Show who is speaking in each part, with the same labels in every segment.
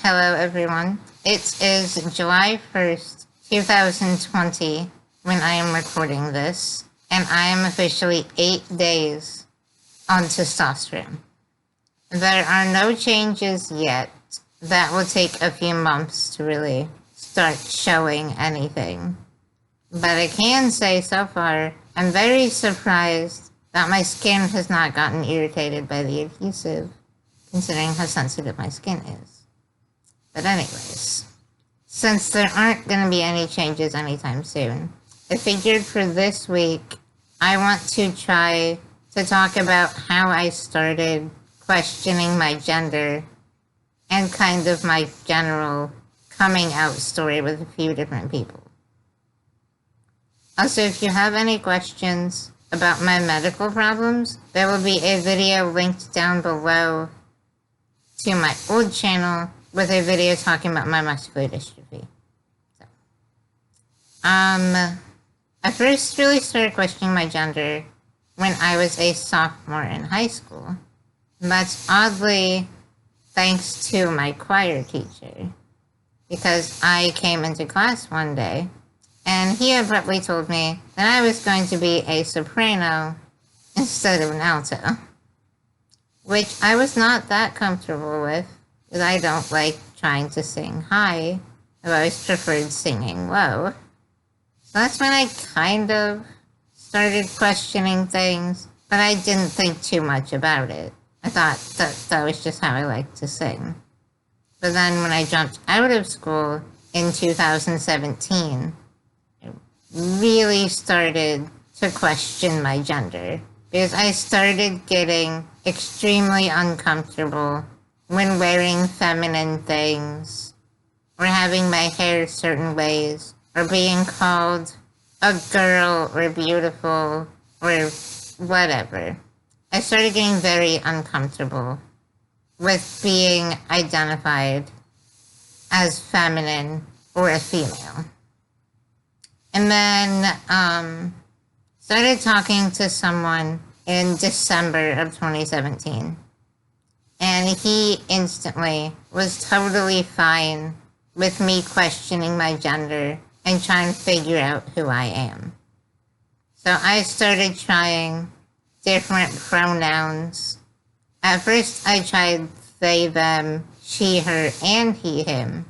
Speaker 1: Hello, everyone. It is July 1st, 2020, when I am recording this, and I am officially 8 days on testosterone. There are no changes yet. That will take a few months to really start showing anything. But I can say so far, I'm very surprised that my skin has not gotten irritated by the adhesive, considering how sensitive my skin is. But anyways, since there aren't going to be any changes anytime soon, I figured for this week, I want to try to talk about how I started questioning my gender and kind of my general coming out story with a few different people. Also, if you have any questions about my medical problems, there will be a video linked down below to my old channel with a video talking about my muscular dystrophy. So, I first really started questioning my gender when I was a sophomore in high school. That's oddly thanks to my choir teacher, because I came into class one day and he abruptly told me that I was going to be a soprano instead of an alto, which I was not that comfortable with, because I don't like trying to sing high. I've always preferred singing low. So that's when I kind of started questioning things, but I didn't think too much about it. I thought that was just how I liked to sing. But then when I jumped out of school in 2017, I really started to question my gender, because I started getting extremely uncomfortable when wearing feminine things, or having my hair certain ways, or being called a girl, or beautiful, or whatever. I started getting very uncomfortable with being identified as feminine or a female. And then, started talking to someone in December of 2017. And he instantly was totally fine with me questioning my gender and trying to figure out who I am. So I started trying different pronouns. At first I tried they, them, she, her, and he, him,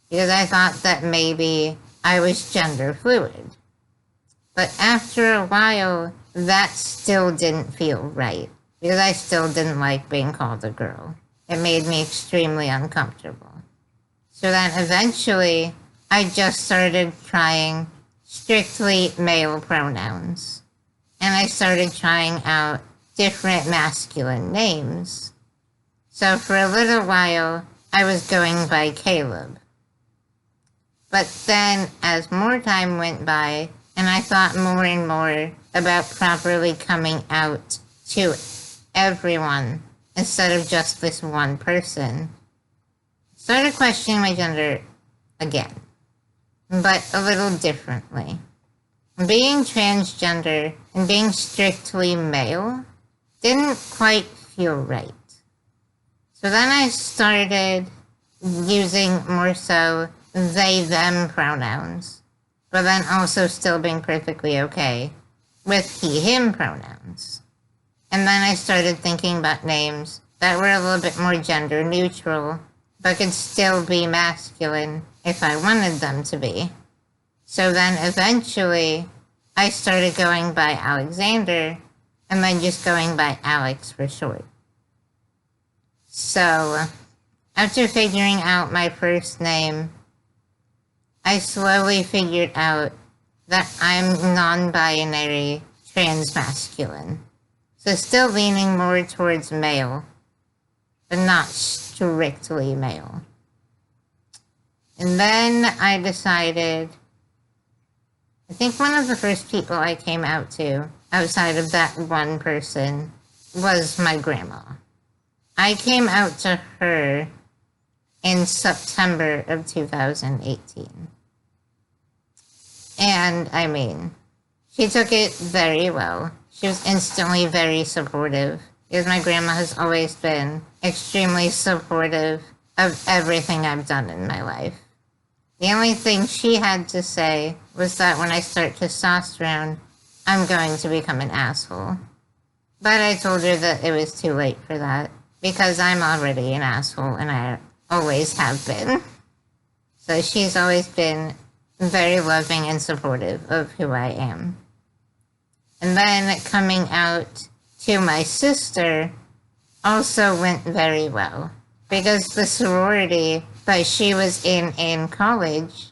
Speaker 1: because I thought that maybe I was gender fluid. But after a while, that still didn't feel right, because I still didn't like being called a girl. It made me extremely uncomfortable. So then eventually, I just started trying strictly male pronouns. And I started trying out different masculine names. So for a little while, I was going by Caleb. But then, as more time went by, and I thought more and more about properly coming out to everyone instead of just this one person, I started questioning my gender again, but a little differently. Being transgender and being strictly male didn't quite feel right. So then I started using more so they, them pronouns, but then also still being perfectly okay with he, him pronouns. And then I started thinking about names that were a little bit more gender neutral, but could still be masculine if I wanted them to be. So then eventually, I started going by Alexander, and then just going by Alex for short. So, after figuring out my first name, I slowly figured out that I'm non-binary transmasculine. So still leaning more towards male, but not strictly male. And then I decided, I think one of the first people I came out to, outside of that one person, was my grandma. I came out to her in September of 2018. And, I mean, she took it very well. She was instantly very supportive, because my grandma has always been extremely supportive of everything I've done in my life. The only thing she had to say was that when I start testosterone, I'm going to become an asshole. But I told her that it was too late for that, because I'm already an asshole and I always have been. So she's always been very loving and supportive of who I am. And then coming out to my sister also went very well, because the sorority that she was in college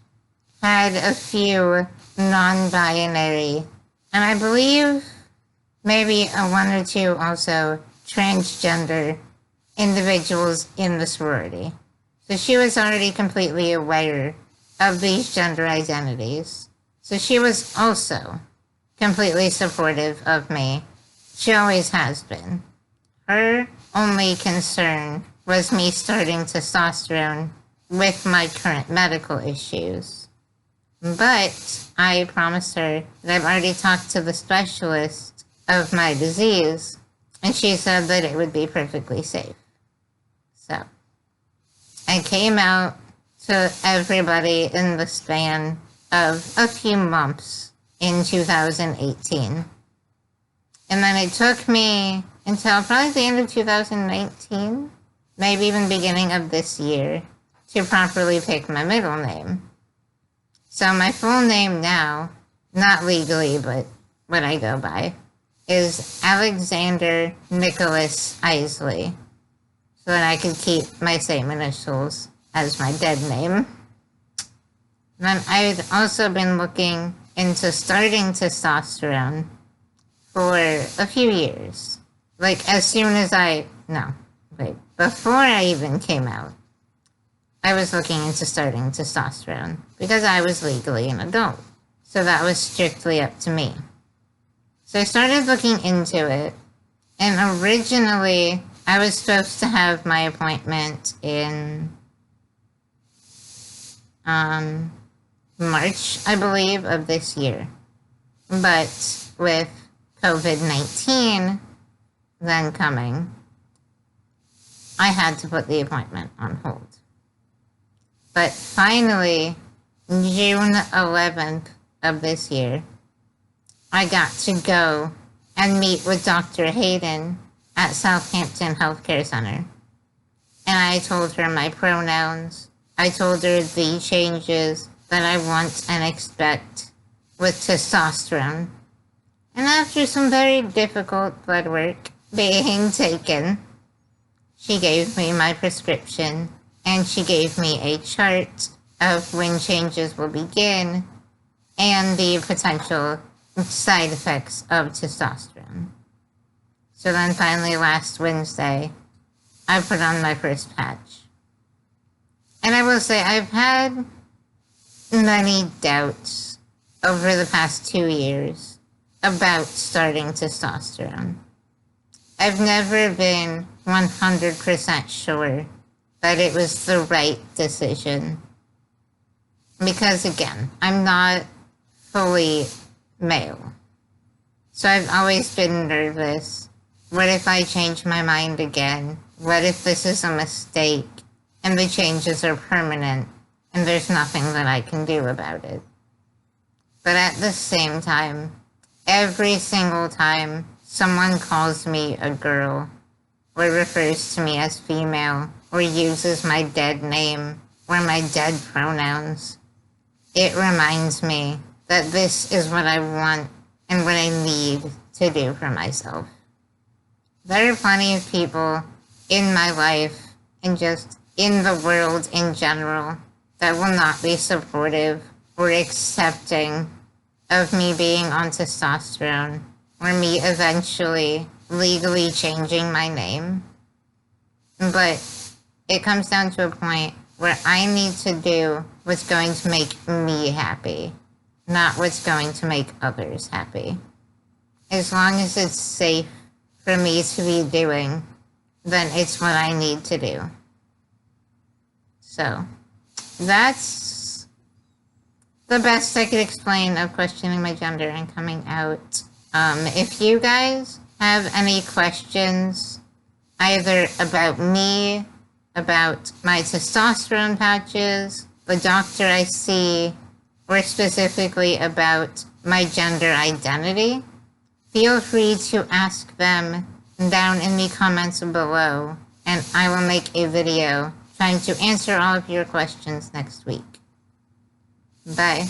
Speaker 1: had a few non-binary, and I believe maybe one or two also transgender individuals in the sorority. So she was already completely aware of these gender identities. So she was also completely supportive of me. She always has been. Her only concern was me starting testosterone with my current medical issues. But I promised her that I've already talked to the specialist of my disease, and she said that it would be perfectly safe. So I came out to everybody in the span of a few months in 2018. And then it took me until probably the end of 2019, maybe even beginning of this year, to properly pick my middle name. So my full name now, not legally, but what I go by, is Alexander Nicholas Isley, so that I could keep my same initials as my dead name. Then I've also been looking into starting testosterone for a few years. Like, as soon as before I even came out, I was looking into starting testosterone because I was legally an adult. So that was strictly up to me. So I started looking into it, and originally I was supposed to have my appointment in March, I believe, of this year. But with COVID-19 then coming, I had to put the appointment on hold. But finally, June 11th of this year, I got to go and meet with Dr. Hayden at Southampton Healthcare Center. And I told her my pronouns. I told her the changes that I want and expect with testosterone. And after some very difficult blood work being taken, she gave me my prescription, and she gave me a chart of when changes will begin and the potential side effects of testosterone. So then finally last Wednesday, I put on my first patch. And I will say I've had many doubts over the past 2 years about starting testosterone. I've never been 100% sure that it was the right decision. Because again, I'm not fully male. So I've always been nervous. What if I change my mind again? What if this is a mistake and the changes are permanent and there's nothing that I can do about it? But at the same time, every single time someone calls me a girl or refers to me as female or uses my dead name or my dead pronouns, it reminds me that this is what I want and what I need to do for myself. There are plenty of people in my life and just in the world in general that will not be supportive or accepting of me being on testosterone or me eventually legally changing my name. But it comes down to a point where I need to do what's going to make me happy, not what's going to make others happy. As long as it's safe for me to be doing, then it's what I need to do. So, that's the best I could explain of questioning my gender and coming out. If you guys have any questions, either about me about my testosterone patches, the doctor I see, or specifically about my gender identity, feel free to ask them down in the comments below, and I will make a video trying to answer all of your questions next week. Bye.